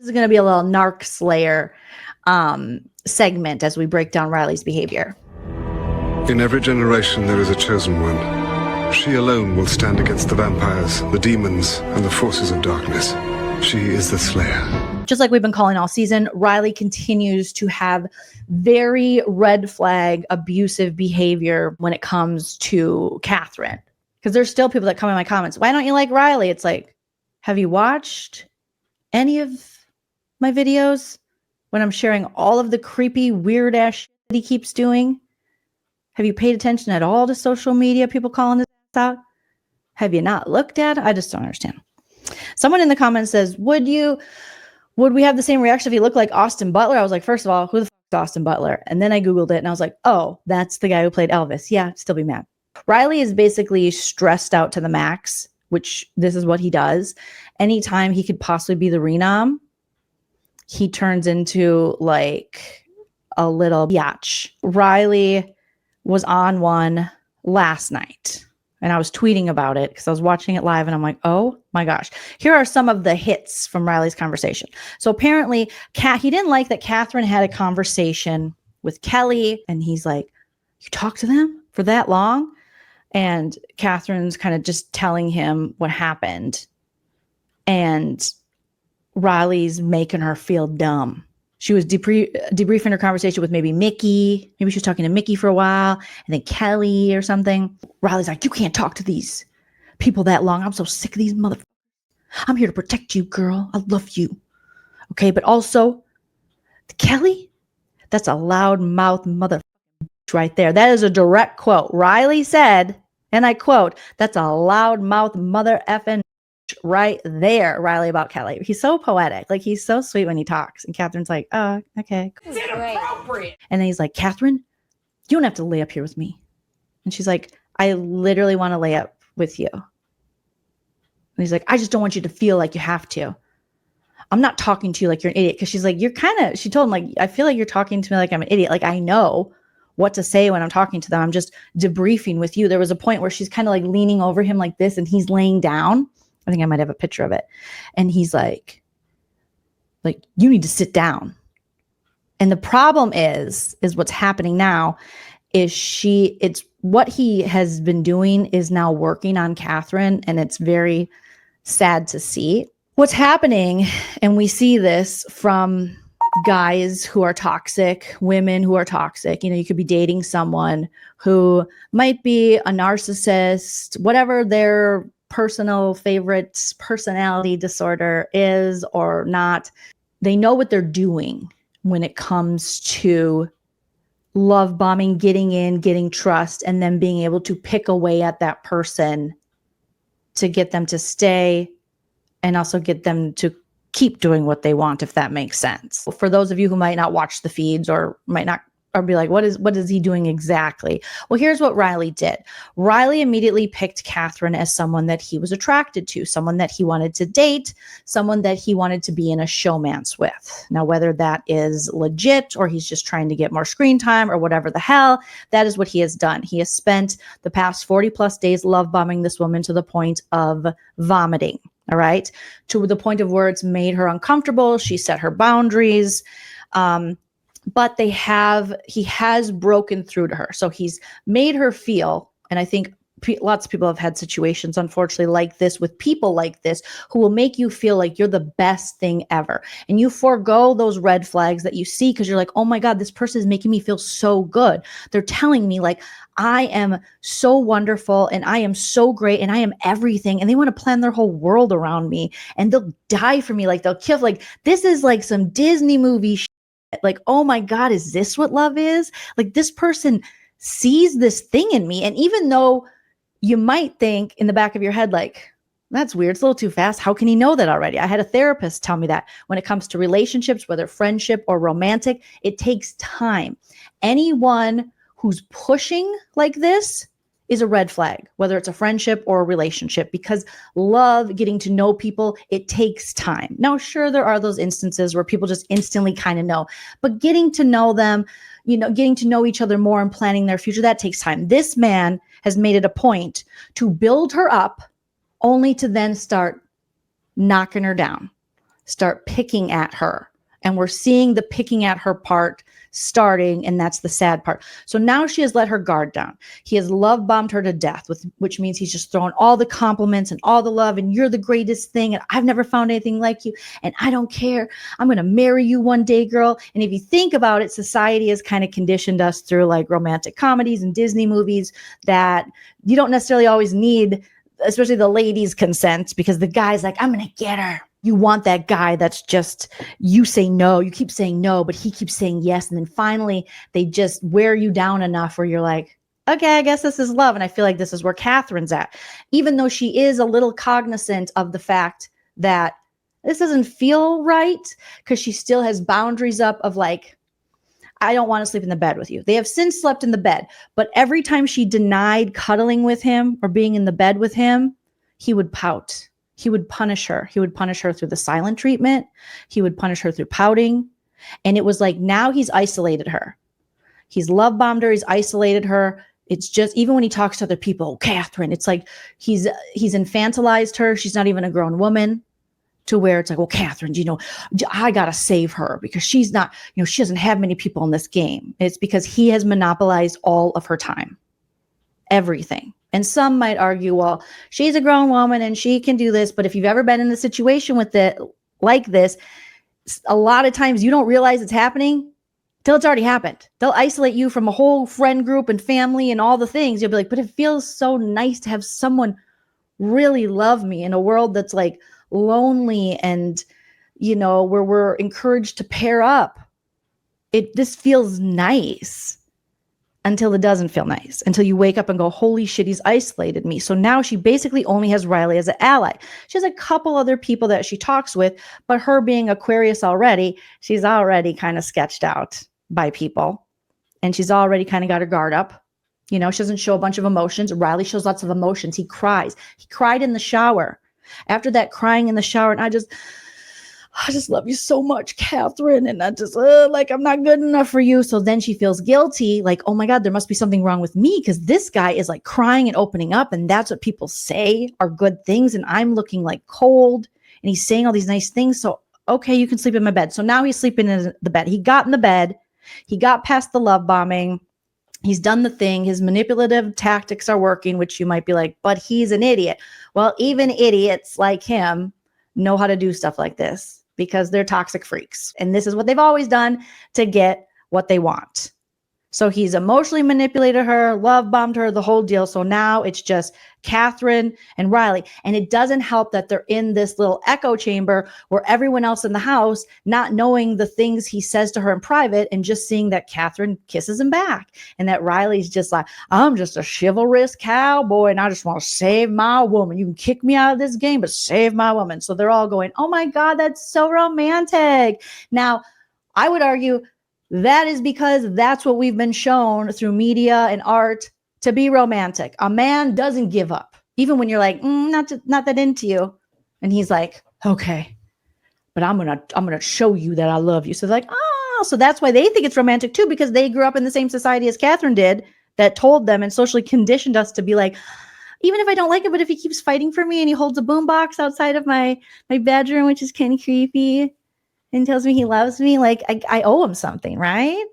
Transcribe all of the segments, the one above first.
is going to be a little narc slayer segment as we break down Rylie's behavior. In every generation, there is a chosen one. She alone will stand against the vampires, the demons, and the forces of darkness. She is the slayer. Just like we've been calling all season, Rylie continues to have very red flag abusive behavior when it comes to Catherine. Because there's still people that come in my comments, why don't you like Rylie? It's like, have you watched any of my videos when I'm sharing all of the creepy, weird ass shit that he keeps doing? Have you paid attention at all to social media, people calling this out? Have you not looked at it? I just don't understand. Someone in the comments says, would we have the same reaction if he looked like Austin Butler? I was like, first of all, who the fuck is Austin Butler? And then I Googled it and I was like, oh, that's the guy who played Elvis. Yeah, still be mad. Rylie is basically stressed out to the max, which this is what he does. Anytime he could possibly be the renom, he turns into like a little biatch. Rylie was on one last night. And I was tweeting about it because I was watching it live and I'm like, oh my gosh. Here are some of the hits from Rylie's conversation. So apparently he didn't like that Catherine had a conversation with Kelly. And he's like, you talked to them for that long? And Catherine's kind of just telling him what happened. And Rylie's making her feel dumb. She was debriefing her conversation with maybe Mickey. Maybe she was talking to Mickey for a while and then Kelly or something. Rylie's like, you can't talk to these people that long. I'm so sick of these motherfuckers. I'm here to protect you, girl. I love you. Okay, but also, Kelly, that's a loudmouth motherfucker right there. That is a direct quote. Rylie said, and I quote, that's a loudmouth mother effing right there, Rylie, about Kelly. He's so poetic. Like, he's so sweet when he talks. And Catherine's like, oh, okay. Cool. It's inappropriate. And then he's like, Catherine, you don't have to lay up here with me. And she's like, I literally want to lay up with you. And he's like, I just don't want you to feel like you have to. I'm not talking to you like you're an idiot. Because she's like, she told him, like, I feel like you're talking to me like I'm an idiot. Like, I know what to say when I'm talking to them. I'm just debriefing with you. There was a point where she's kind of like leaning over him like this and he's laying down. I think I might have a picture of it. And he's like, you need to sit down. And the problem is what's happening now it's what he has been doing is now working on Catherine. And it's very sad to see what's happening. And we see this from guys who are toxic, women who are toxic. You know, you could be dating someone who might be a narcissist, whatever their personal favorite personality disorder is or not. They know what they're doing when it comes to love bombing, getting trust, and then being able to pick away at that person to get them to stay and also get them to keep doing what they want, if that makes sense. For those of you who might not watch the feeds or might not, or be like, what is he doing exactly? Well, here's what Rylie did. Rylie immediately picked Catherine as someone that he was attracted to, someone that he wanted to date, someone that he wanted to be in a showmance with. Now, whether that is legit or he's just trying to get more screen time or whatever the hell, that is what he has done. He has spent the past 40 plus days love bombing this woman to the point of vomiting. All right. To the point of where it's made her uncomfortable. She set her boundaries. But he has broken through to her. So he's made her feel, and I think lots of people have had situations, unfortunately, like this with people like this who will make you feel like you're the best thing ever. And you forego those red flags that you see because you're like, oh my God, this person is making me feel so good. They're telling me like, I am so wonderful and I am so great and I am everything. And they want to plan their whole world around me and they'll die for me. Like they'll kill, like this is like some Disney movie shit. Like, oh my God, is this what love is? Like this person sees this thing in me. And even though you might think in the back of your head, like, that's weird, it's a little too fast. How can he know that already? I had a therapist tell me that when it comes to relationships, whether friendship or romantic, it takes time. Anyone who's pushing like this is a red flag, whether it's a friendship or a relationship, because love, getting to know people, it takes time. Now, sure, there are those instances where people just instantly kind of know, but getting to know them, you know, getting to know each other more and planning their future, that takes time. This man has made it a point to build her up only to then start knocking her down, start picking at her. And we're seeing the picking at her part starting, and that's the sad part. So now she has let her guard down. He has love bombed her to death, which means he's just throwing all the compliments and all the love, and you're the greatest thing, and I've never found anything like you, and I don't care. I'm going to marry you one day, girl. And if you think about it, society has kind of conditioned us through like romantic comedies and Disney movies that you don't necessarily always need, especially the ladies' consent, because the guy's like, I'm going to get her. You want that guy that's just, you say no, you keep saying no, but he keeps saying yes. And then finally they just wear you down enough where you're like, okay, I guess this is love. And I feel like this is where Catherine's at, even though she is a little cognizant of the fact that this doesn't feel right, because she still has boundaries up of like, I don't want to sleep in the bed with you. They have since slept in the bed, but every time she denied cuddling with him or being in the bed with him, he would pout. He would punish her. He would punish her through the silent treatment. He would punish her through pouting. And it was like, now he's isolated her. He's love bombed her. He's isolated her. It's just, even when he talks to other people, Catherine, it's like he's infantilized her. She's not even a grown woman, to where it's like, well, Catherine, I got to save her because she's not, she doesn't have many people in this game. It's because he has monopolized all of her time, everything. And some might argue, well, she's a grown woman and she can do this. But if you've ever been in a situation with it like this, a lot of times you don't realize it's happening till it's already happened. They'll isolate you from a whole friend group and family and all the things. You'll be like, but it feels so nice to have someone really love me in a world that's like lonely and, where we're encouraged to pair up. This feels nice. Until it doesn't feel nice, until you wake up and go, holy shit, he's isolated me. So now she basically only has Rylie as an ally. She has a couple other people that she talks with, but her being Aquarius already, she's already kind of sketched out by people. And she's already kind of got her guard up. She doesn't show a bunch of emotions. Rylie shows lots of emotions. He cries. He cried in the shower. After that crying in the shower, and I just love you so much, Catherine. And I just, I'm not good enough for you. So then she feels guilty. Like, oh my God, there must be something wrong with me, because this guy is like crying and opening up. And that's what people say are good things. And I'm looking like cold, and he's saying all these nice things. So, okay, you can sleep in my bed. So now he's sleeping in the bed. He got in the bed. He got past the love bombing. He's done the thing. His manipulative tactics are working, which you might be like, but he's an idiot. Well, even idiots like him know how to do stuff like this, because they're toxic freaks. And this is what they've always done to get what they want. So he's emotionally manipulated her, love bombed her, the whole deal. So now it's just Catherine and Rylie. And it doesn't help that they're in this little echo chamber where everyone else in the house, not knowing the things he says to her in private and just seeing that Catherine kisses him back. And that Riley's just like, I'm just a chivalrous cowboy and I just want to save my woman. You can kick me out of this game, but save my woman. So they're all going, oh my God, that's so romantic. Now, I would argue that is because that's what we've been shown through media and art to be romantic. A man doesn't give up, even when you're like, not that into you. And he's like, okay, but I'm gonna show you that I love you. So they're like, so that's why they think it's romantic too, because they grew up in the same society as Catherine did, that told them and socially conditioned us to be like, even if I don't like it, but if he keeps fighting for me and he holds a boombox outside of my bedroom, which is kind of creepy, and tells me he loves me, like I owe him something, right?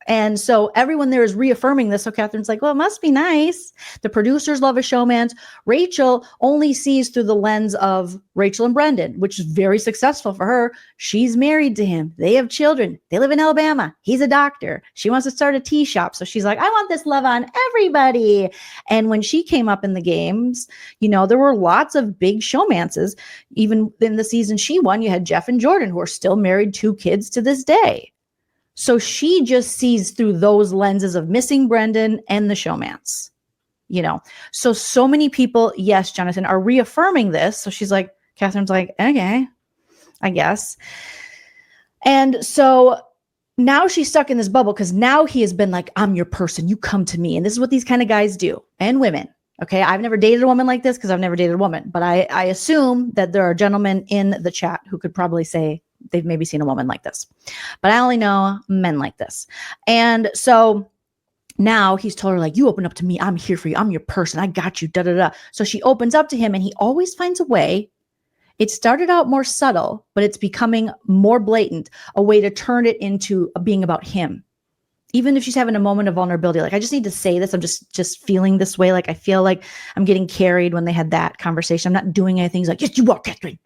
And so everyone there is reaffirming this. So Catherine's like, well, it must be nice. The producers love a showmance. Rachel only sees through the lens of Rachel and Brendan, which is very successful for her. She's married to him. They have children. They live in Alabama. He's a doctor. She wants to start a tea shop. So she's like, I want this love on everybody. And when she came up in the games, there were lots of big showmances. Even in the season she won, you had Jeff and Jordan, who are still married, 2 kids to this day. So she just sees through those lenses of missing Brendan and the showmance, So many people, yes, Jonathan, are reaffirming this. So she's like, Catherine's like, okay, I guess. And so now she's stuck in this bubble because now he has been like, I'm your person. You come to me. And this is what these kind of guys do, and women. Okay, I've never dated a woman like this because I've never dated a woman. But I assume that there are gentlemen in the chat who could probably say they've maybe seen a woman like this. But I only know men like this. And so now he's told her, like, you open up to me. I'm here for you. I'm your person. I got you. Da, da, da. So she opens up to him and he always finds a way. It started out more subtle, but it's becoming more blatant, a way to turn it into being about him. Even if she's having a moment of vulnerability, like, I just need to say this. I'm just feeling this way. Like, I feel like I'm getting carried when they had that conversation. I'm not doing anything. He's like, yes, you are, Catherine.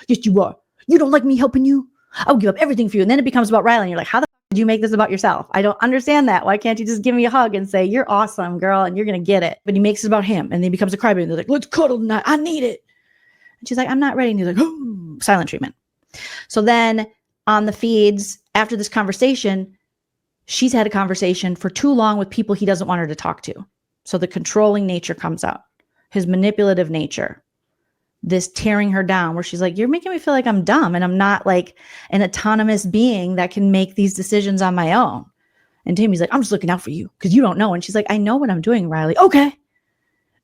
Yes, you are. You don't like me helping you? I'll give up everything for you. And then it becomes about Rylie. And you're like, how the fuck did you make this about yourself? I don't understand that. Why can't you just give me a hug and say, you're awesome, girl, and you're going to get it? But he makes it about him. And then he becomes a crybaby. And they're like, let's cuddle tonight. I need it. And she's like, I'm not ready. And he's like, oh, silent treatment. So then on the feeds, after this conversation, she's had a conversation for too long with people he doesn't want her to talk to. So the controlling nature comes out, his manipulative nature, this tearing her down where she's like, you're making me feel like I'm dumb and I'm not like an autonomous being that can make these decisions on my own. And Tammy's like, I'm just looking out for you because you don't know. And she's like, I know what I'm doing, Rylie. Okay.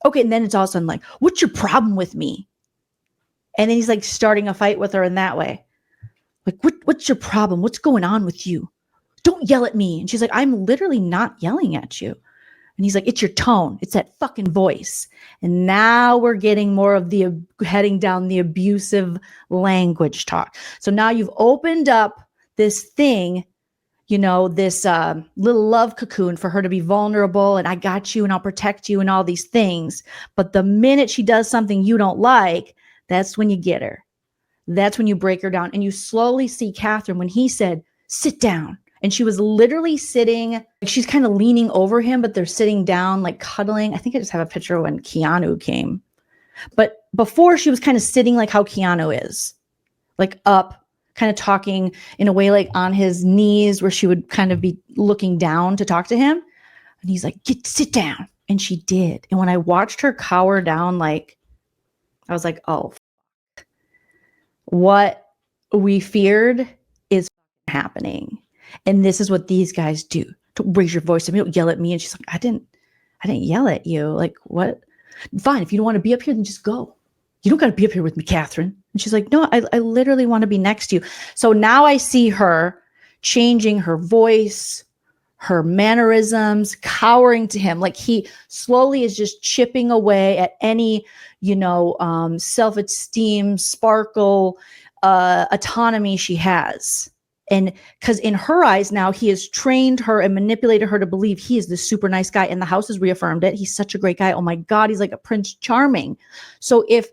And then it's all of a sudden like, what's your problem with me? And then he's like starting a fight with her in that way. Like, what's your problem? What's going on with you? Don't yell at me. And she's like, I'm literally not yelling at you. And he's like, it's your tone. It's that fucking voice. And now we're getting more of the heading down the abusive language talk. So now you've opened up this thing, this little love cocoon for her to be vulnerable and I got you and I'll protect you and all these things. But the minute she does something you don't like, that's when you get her. That's when you break her down. And you slowly see Catherine when he said, sit down. And she was literally sitting, she's kind of leaning over him, but they're sitting down, like cuddling. I think I just have a picture when Keanu came. But before she was kind of sitting like how Keanu is, like up, kind of talking in a way like on his knees where she would kind of be looking down to talk to him. And he's like, sit down. And she did. And when I watched her cower down, like, I was like, oh, what we feared is happening. And this is what these guys do. Don't raise your voice at me. Don't yell at me. And she's like, I didn't yell at you. Like, what? Fine. If you don't want to be up here, then just go. You don't got to be up here with me, Catherine. And she's like, no, I literally want to be next to you. So now I see her changing her voice, her mannerisms, cowering to him. Like he slowly is just chipping away at any, self-esteem, sparkle, autonomy she has. And because in her eyes now, he has trained her and manipulated her to believe he is this super nice guy. And the house has reaffirmed it. He's such a great guy. Oh my God, he's like a Prince Charming. So if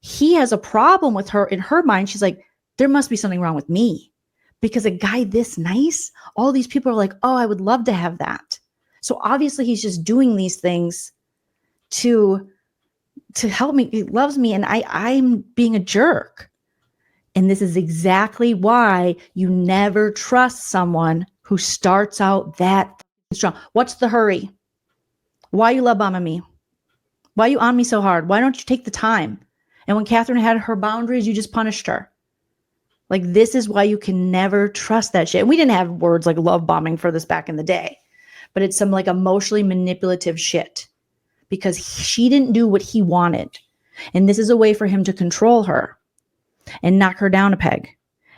he has a problem with her, in her mind, she's like, there must be something wrong with me. Because a guy this nice, all these people are like, oh, I would love to have that. So obviously he's just doing these things to help me. He loves me and I'm being a jerk. And this is exactly why you never trust someone who starts out that strong. What's the hurry? Why you love bombing me? Why are you on me so hard? Why don't you take the time? And when Catherine had her boundaries, you just punished her. Like, this is why you can never trust that shit. And we didn't have words like love bombing for this back in the day, but it's some like emotionally manipulative shit because she didn't do what he wanted. And this is a way for him to control her and knock her down a peg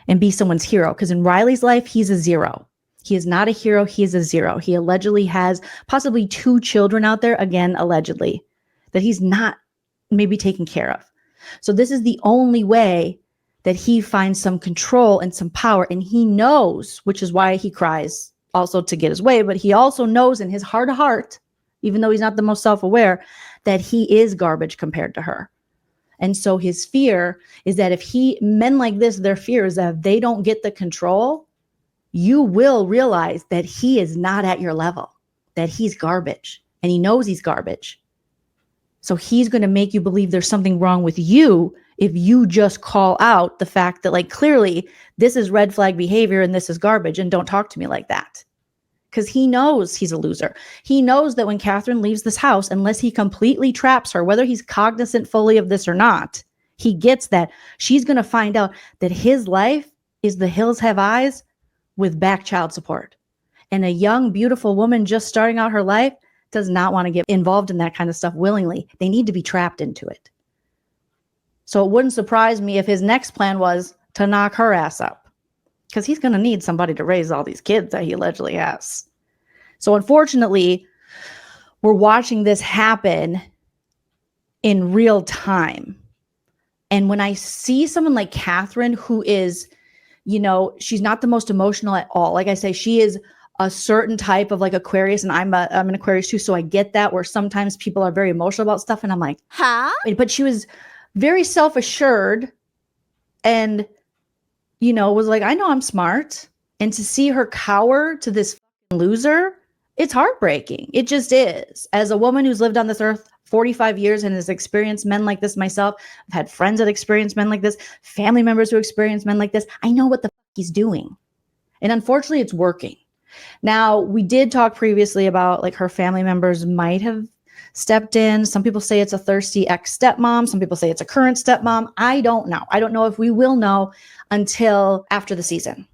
and be someone's hero. Because in Rylie's life, he's a zero. He is not a hero. He is a zero. He allegedly has possibly 2 children out there, again, allegedly, that he's not maybe taken care of. So this is the only way that he finds some control and some power. And he knows, which is why he cries also to get his way. But he also knows in his heart of heart, even though he's not the most self-aware, that he is garbage compared to her. And so his fear is that if men like this, their fear is that if they don't get the control, you will realize that he is not at your level, that he's garbage. And he knows he's garbage. So he's going to make you believe there's something wrong with you if you just call out the fact that, like, clearly this is red flag behavior and this is garbage and don't talk to me like that. Because he knows he's a loser. He knows that when Catherine leaves this house, unless he completely traps her, whether he's cognizant fully of this or not, he gets that she's going to find out that his life is the hills have eyes with back child support. And a young, beautiful woman just starting out her life does not want to get involved in that kind of stuff willingly. They need to be trapped into it. So it wouldn't surprise me if his next plan was to knock her ass up. Because he's going to need somebody to raise all these kids that he allegedly has. So unfortunately, we're watching this happen in real time. And when I see someone like Catherine, who is, you know, she's not the most emotional at all. Like I say, she is a certain type of like Aquarius, and I'm an Aquarius too. So I get that, where sometimes people are very emotional about stuff. And I'm like, huh? But she was very self-assured and, you know, was like, I know I'm smart. And to see her cower to this loser, it's heartbreaking. It just is. As a woman who's lived on this earth 45 years and has experienced men like this myself, I've had friends that experience men like this, family members who experience men like this. I know what the fuck he's doing. And unfortunately, it's working. Now, we did talk previously about like her family members might have stepped in. Some people say it's a thirsty ex-stepmom. Some people say it's a current stepmom. I don't know. I don't know if we will know until after the season.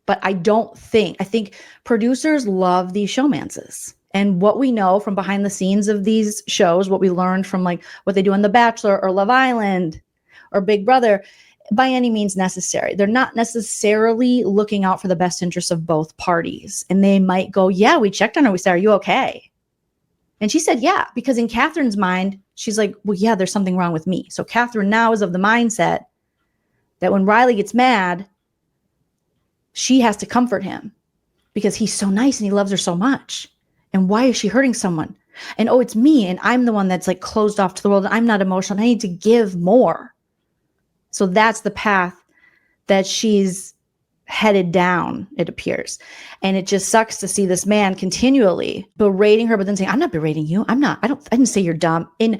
But I think producers love these showmances. And what we know from behind the scenes of these shows, what we learned from like what they do on The Bachelor or Love Island or Big Brother, by any means necessary. They're not necessarily looking out for the best interests of both parties. And they might go, yeah, we checked on her. We said, are you okay? And she said, yeah, because in Catherine's mind, she's like, well, yeah, there's something wrong with me. So Catherine now is of the mindset that when Rylie gets mad, she has to comfort him because he's so nice and he loves her so much. And why is she hurting someone? And oh, it's me. And I'm the one that's like closed off to the world. And I'm not emotional. I need to give more. So that's the path that she's headed down, it appears. And it just sucks to see this man continually berating her, but then saying, I'm not berating you. I didn't say you're dumb. In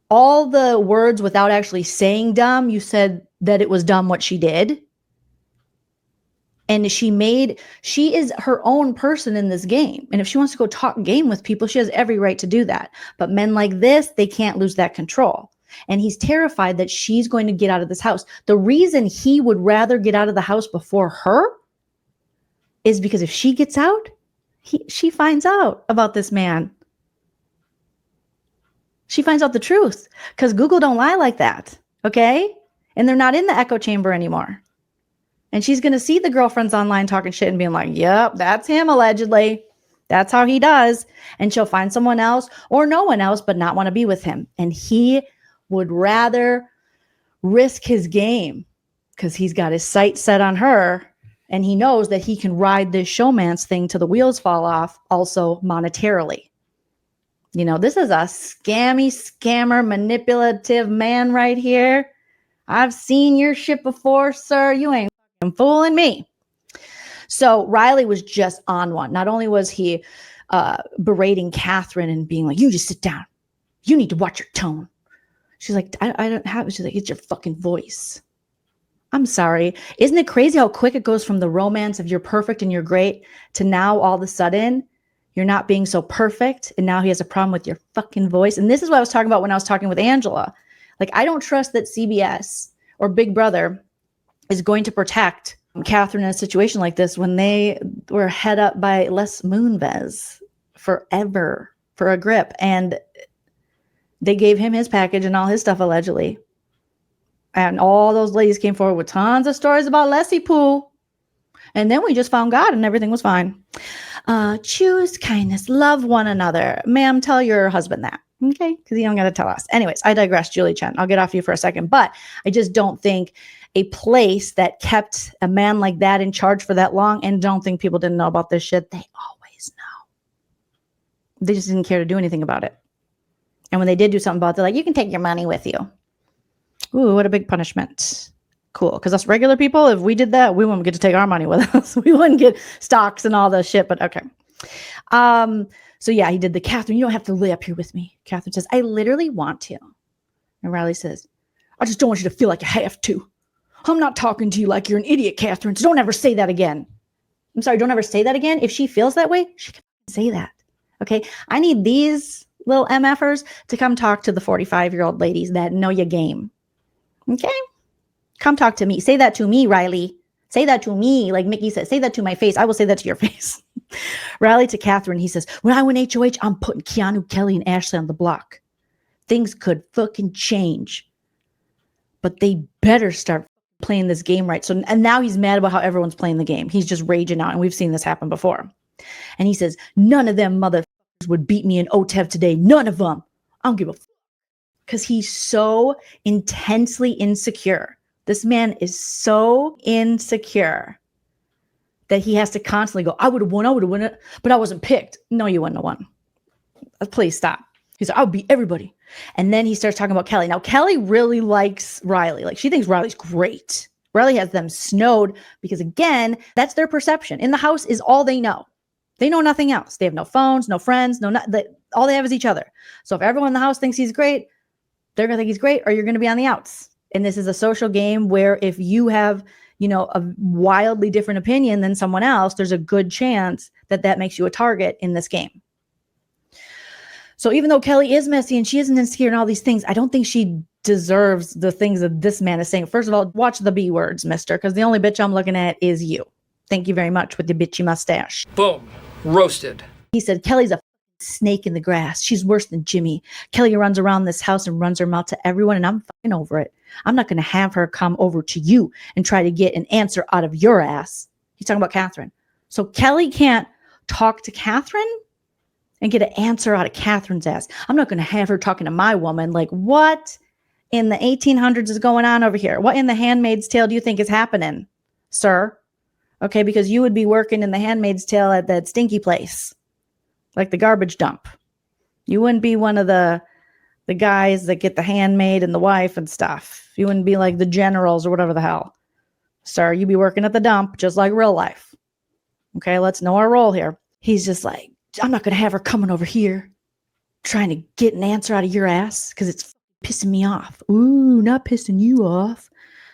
all the words without actually saying dumb, you said that it was dumb what she did. And she is her own person in this game. And if she wants to go talk game with people, she has every right to do that. But men like this, they can't lose that control. And he's terrified that she's going to get out of this house. The reason he would rather get out of the house before her is because if she gets out, she finds out about this man. She finds out the truth because Google don't lie like that. Okay. And they're not in the echo chamber anymore. And she's going to see the girlfriends online talking shit and being like, yep, that's him allegedly. That's how he does. And she'll find someone else or no one else, but not want to be with him. And he would rather risk his game because he's got his sights set on her. And he knows that he can ride this showmance thing till the wheels fall off, also monetarily. You know, this is a scammer, manipulative man right here. I've seen your shit before, sir. You ain't fooling me. So Rylie was just on one. Not only was he berating Catherine and being like, you just sit down. You need to watch your tone. She's like, I don't have it. She's like, it's your fucking voice. I'm sorry. Isn't it crazy how quick it goes from the romance of you're perfect and you're great to now all of a sudden you're not being so perfect. And now he has a problem with your fucking voice. And this is what I was talking about when I was talking with Angela. Like, I don't trust that CBS or Big Brother is going to protect Catherine in a situation like this when they were head up by Les Moonves forever for a grip. And they gave him his package and all his stuff allegedly. And all those ladies came forward with tons of stories about Leslie Pool. And then we just found God and everything was fine. Choose kindness. Love one another. Ma'am, tell your husband that. Okay? Because you don't got to tell us. Anyways, I digress, Julie Chen. I'll get off you for a second. But I just don't think a place that kept a man like that in charge for that long, and don't think people didn't know about this shit. They always know. They just didn't care to do anything about it. And when they did do something about it, they're like, you can take your money with you. Ooh, what a big punishment. Cool. Because us regular people, if we did that, we wouldn't get to take our money with us. We wouldn't get stocks and all the shit, but okay. So yeah, he did the Catherine, you don't have to lay up here with me. Catherine says, I literally want to. And Rylie says, I just don't want you to feel like you have to. I'm not talking to you like you're an idiot, Catherine. So don't ever say that again. I'm sorry, don't ever say that again. If she feels that way, she can say that. Okay. I need these little MFers to come talk to the 45-year-old ladies that know your game. Okay. Come talk to me. Say that to me, Rylie. Say that to me. Like Mickey said, say that to my face. I will say that to your face. Rylie to Catherine. He says, when I win HOH, I'm putting Keanu, Kelly, and Ashley on the block. Things could fucking change. But they better start playing this game right. So, and now he's mad about how everyone's playing the game. He's just raging out. And we've seen this happen before. And he says, none of them motherfuckers would beat me in OTEV today. None of them. I don't give a fuck. because he's so intensely insecure. This man is so insecure that he has to constantly go, I would have won it, but I wasn't picked. No, you wouldn't have won. Please stop. He's like, I'll beat everybody. And then he starts talking about Kelly. Now, Kelly really likes Rylie. Like, she thinks Riley's great. Rylie has them snowed because, again, that's their perception. In the house is all they know. They know nothing else. They have no phones, no friends, all they have is each other. So if everyone in the house thinks he's great, they're going to think he's great, or you're going to be on the outs. And this is a social game where if you have, a wildly different opinion than someone else, there's a good chance that that makes you a target in this game. So even though Kelly is messy and she isn't insecure and all these things, I don't think she deserves the things that this man is saying. First of all, watch the B words, mister, because the only bitch I'm looking at is you. Thank you very much with the bitchy mustache. Boom. Roasted. He said, Kelly's a snake in the grass. She's worse than Jimmy. Kelly runs around this house and runs her mouth to everyone, and I'm fucking over it. I'm not going to have her come over to you and try to get an answer out of your ass. He's talking about Catherine. So Kelly can't talk to Catherine and get an answer out of Catherine's ass. I'm not going to have her talking to my woman. Like, what in the 1800s is going on over here? What in the Handmaid's Tale do you think is happening, sir? Okay, because you would be working in the Handmaid's Tale at that stinky place, like the garbage dump. You wouldn't be one of the guys that get the handmaid and the wife and stuff. You wouldn't be like the generals or whatever the hell. Sir, you'd be working at the dump just like real life. Okay, let's know our role here. He's just like, I'm not going to have her coming over here trying to get an answer out of your ass because it's pissing me off. Ooh, not pissing you off.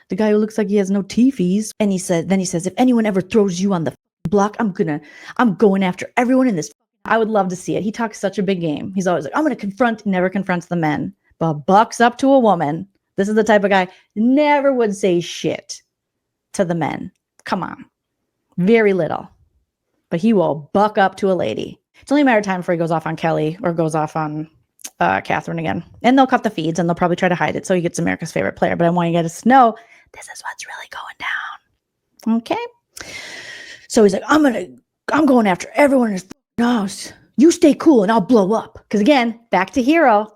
The guy who looks like he has no teefies. And then he says, if anyone ever throws you on the block, I'm going after everyone in this. I would love to see it. He talks such a big game. He's always like, I'm going to confront, never confronts the men, but bucks up to a woman. This is the type of guy never would say shit to the men. Come on. Very little. But he will buck up to a lady. It's only a matter of time before he goes off on Kelly or goes off on Catherine again. And they'll cut the feeds and they'll probably try to hide it so he gets America's favorite player. But I want you guys to know this is what's really going down. Okay? So he's like, I'm going after everyone in his house. You stay cool and I'll blow up. Because again, back to hero.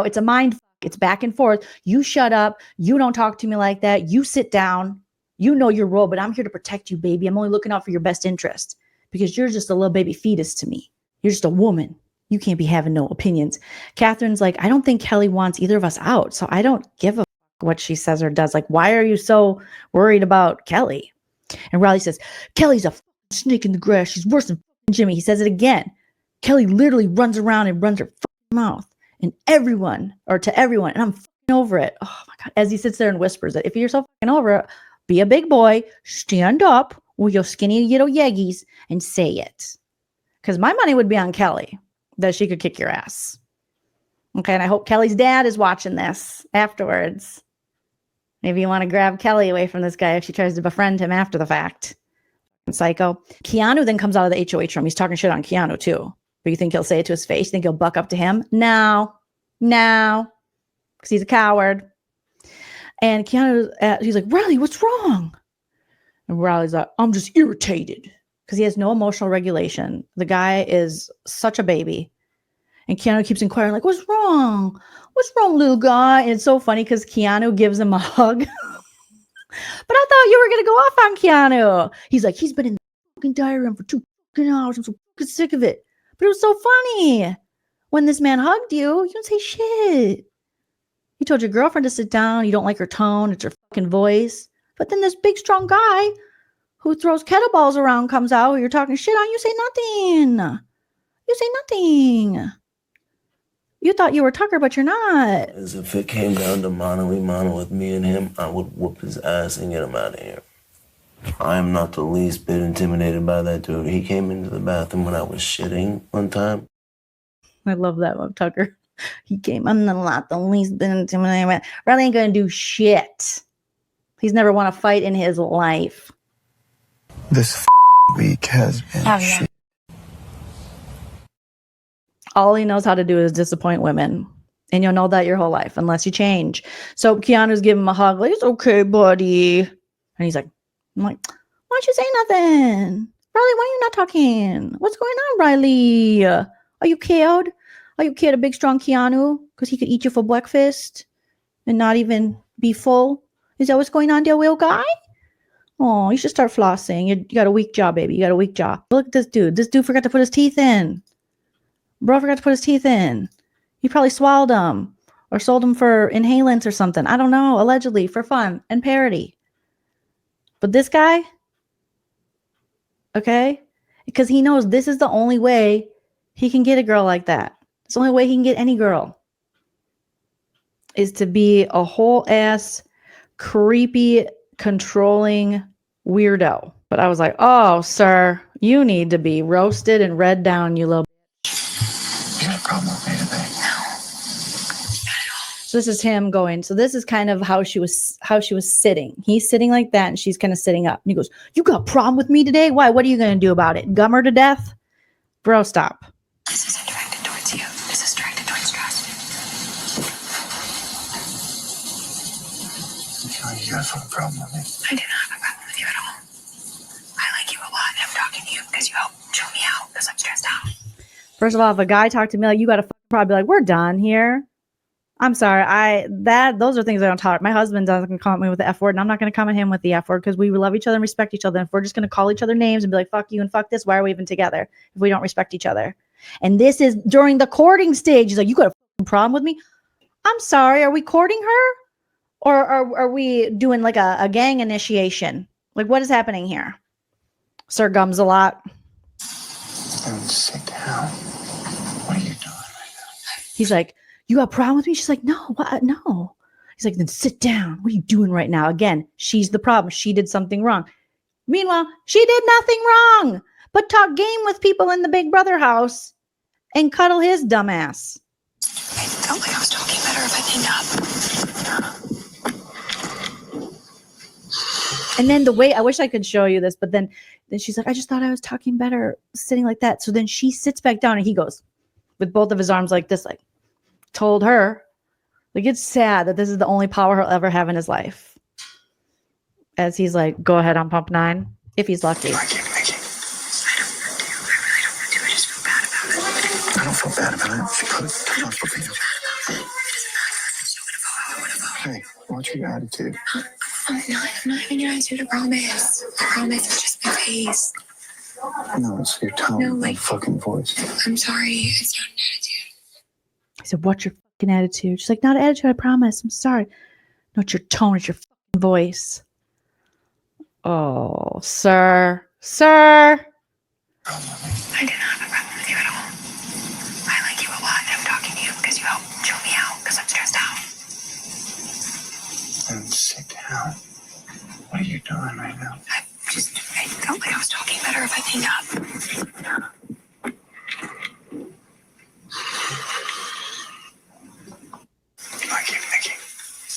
It's a mind fuck. It's back and forth. You shut up. You don't talk to me like that. You sit down. You know your role, but I'm here to protect you, baby. I'm only looking out for your best interest because you're just a little baby fetus to me. You're just a woman. You can't be having no opinions. Catherine's like, I don't think Kelly wants either of us out. So I don't give a fuck what she says or does. Like, why are you so worried about Kelly? And Rylie says, Kelly's a snake in the grass. She's worse than Jimmy. He says it again. Kelly literally runs around and runs her mouth and to everyone. And I'm over it. Oh my God. As he sits there and whispers it. If you're so over it, be a big boy, stand up with your skinny little yeggies and say it. Because my money would be on Kelly, that she could kick your ass. Okay, and I hope Kelly's dad is watching this afterwards. Maybe you want to grab Kelly away from this guy if she tries to befriend him after the fact. Psycho. Keanu then comes out of the HOH room. He's talking shit on Keanu too. But you think he'll say it to his face? You think he'll buck up to him? No. Because he's a coward. And Keanu, he's like, Rylie, what's wrong? And Rylie's like, I'm just irritated. Because he has no emotional regulation. The guy is such a baby. And Keanu keeps inquiring, like, what's wrong? What's wrong, little guy? And it's so funny because Keanu gives him a hug. But I thought you were going to go off on Keanu. He's like, he's been in the fucking diary room for 2 fucking hours. I'm so fucking sick of it. But it was so funny. When this man hugged you, you don't say shit. You told your girlfriend to sit down. You don't like her tone. It's her fucking voice. But then this big, strong guy who throws kettlebells around comes out. You're talking shit on. You say nothing. You thought you were Tucker, but you're not. As if it came down to mano with me and him, I would whoop his ass and get him out of here. I am not the least bit intimidated by that dude. He came into the bathroom when I was shitting one time. I love that one, Tucker. I'm not the least bit intimidated. Rylie ain't gonna do shit. He's never won a fight in his life. This week has been shit. All he knows how to do is disappoint women. And you'll know that your whole life, unless you change. So Keanu's giving him a hug, like, it's okay, buddy. And he's like, why don't you say nothing? Rylie, why are you not talking? What's going on, Rylie? Are you killed? Oh, you kid a big strong Keanu because he could eat you for breakfast and not even be full? Is that what's going on there, Will guy? Oh, you should start flossing. You got a weak jaw, baby. You got a weak jaw. Look at this dude. This dude forgot to put his teeth in. Bro forgot to put his teeth in. He probably swallowed them or sold them for inhalants or something. I don't know. Allegedly for fun and parody. But this guy, okay, because he knows this is the only way he can get a girl like that. It's the only way he can get any girl is to be a whole ass, creepy, controlling weirdo. But I was like, oh, sir, you need to be roasted and read down, you little. You got a problem with me today? So this is him going. So this is kind of how she was sitting. He's sitting like that, and she's kind of sitting up. And he goes, "You got a problem with me today? Why? What are you going to do about it? Gum her to death, bro? Stop." This isn't directed towards you. This is directed towards Josh. You got a fucking problem with me? I do not have a problem with you at all. I like you a lot, and I'm talking to you because you help chill me out because I'm stressed out. First of all, if a guy talked to me like, "You got a fucking problem," be like, "We're done here." I'm sorry. Those are things I don't tolerate. My husband doesn't comment me with the F word, and I'm not going to comment him with the F word because we love each other and respect each other. And if we're just going to call each other names and be like, "Fuck you" and "fuck this," why are we even together if we don't respect each other? And this is during the courting stage. He's like, "You got a fucking problem with me?" I'm sorry. Are we courting her? Or are we doing like a gang initiation? Like, what is happening here? Sir Gums a lot. Sit down. What are you doing right now? He's like, "You got a problem with me?" She's like, "No, what? No." He's like, "Then sit down. What are you doing right now?" Again, she's the problem. She did something wrong. Meanwhile, she did nothing wrong but talk game with people in the Big Brother house and cuddle his dumb ass. I felt like I was talking better if I cleaned up. And then the way, I wish I could show you this, but then she's like, "I just thought I was talking better sitting like that." So then she sits back down and he goes with both of his arms like this, like told her. Like, it's sad that this is the only power he'll ever have in his life. As he's like, "Go ahead on pump 9," if he's lucky. I can't make it. I don't want to. I really don't want to. I just feel bad about it. I don't feel bad about it. She put it. I don't feel bad. It doesn't matter. I'm still gonna vote how I want to vote. Hey, what's your attitude? I'm not having an attitude, I promise. I promise, it's just my face. No, it's your tone. No, like- Your fucking voice. I'm sorry, it's not an attitude. I said, "What's your fucking attitude?" She's like, "Not an attitude, I promise. I'm sorry." "No, it's your tone, it's your fucking voice." Oh, sir. I do not have a problem with you at all. I like you a lot, and I'm talking to you because you help chill me out because I'm stressed out. Sit down. What are you doing right now? I felt like I was talking better if I cleaned up. I keep thinking.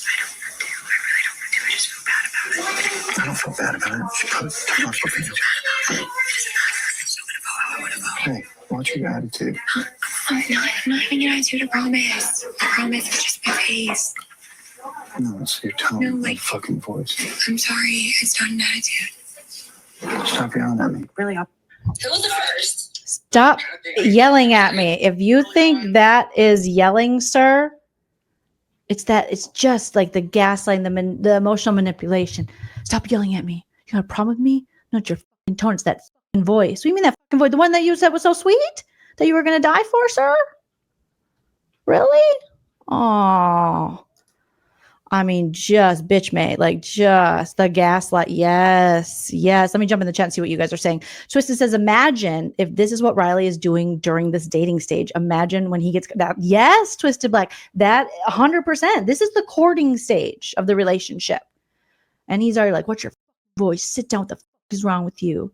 I don't want to. I really don't want to. I just feel bad about it. I don't feel bad about it. She put it. I don't feel bad. It doesn't matter. I'm still gonna vote how I want to vote. Hey, what's your attitude? I'm not having an attitude, I promise. I promise, it's just my face. No, it's your tone. No, like- Your fucking voice. I'm sorry, it's not an attitude. Stop yelling at me. Really? Who was the first? Stop yelling at me. If you think that is yelling, sir, it's just like the gaslighting, the emotional manipulation. Stop yelling at me. You got a problem with me? Not your fucking tone. It's that fucking voice. What do you mean that fucking voice? The one that you said was so sweet that you were going to die for, sir? Really? Oh. I mean, just bitch mate, like just the gaslight. Yes. Let me jump in the chat and see what you guys are saying. Twisted says, imagine if this is what Rylie is doing during this dating stage. Imagine when he gets that. Yes, Twisted Black. That 100%. This is the courting stage of the relationship. And he's already like, "What's your voice? Sit down. What the fuck is wrong with you?"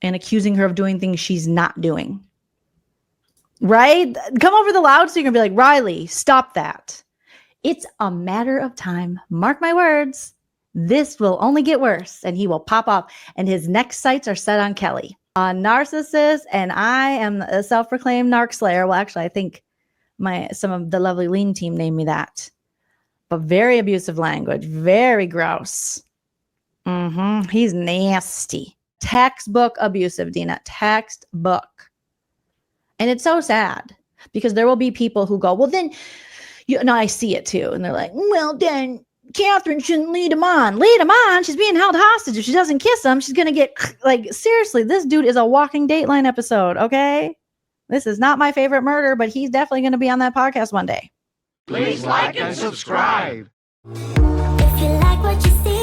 And accusing her of doing things she's not doing. Right? Come over the loudspeaker and be like, "Rylie, stop that." It's a matter of time. Mark my words. This will only get worse and he will pop off and his next sights are set on Kelly. A narcissist, and I am a self-proclaimed narc slayer. Well, actually, I think some of the lovely lean team named me that. But very abusive language. Very gross. He's nasty. Textbook abusive, Dina. Textbook. And it's so sad Because there will be people who go, well, then, I see it too. And they're like, well, then Catherine shouldn't lead him on. Lead him on? She's being held hostage. If she doesn't kiss him, she's going to get, like, seriously, this dude is a walking Dateline episode, okay? This is not my favorite murder, but he's definitely going to be on that podcast one day. Please like and subscribe. If you like what you see,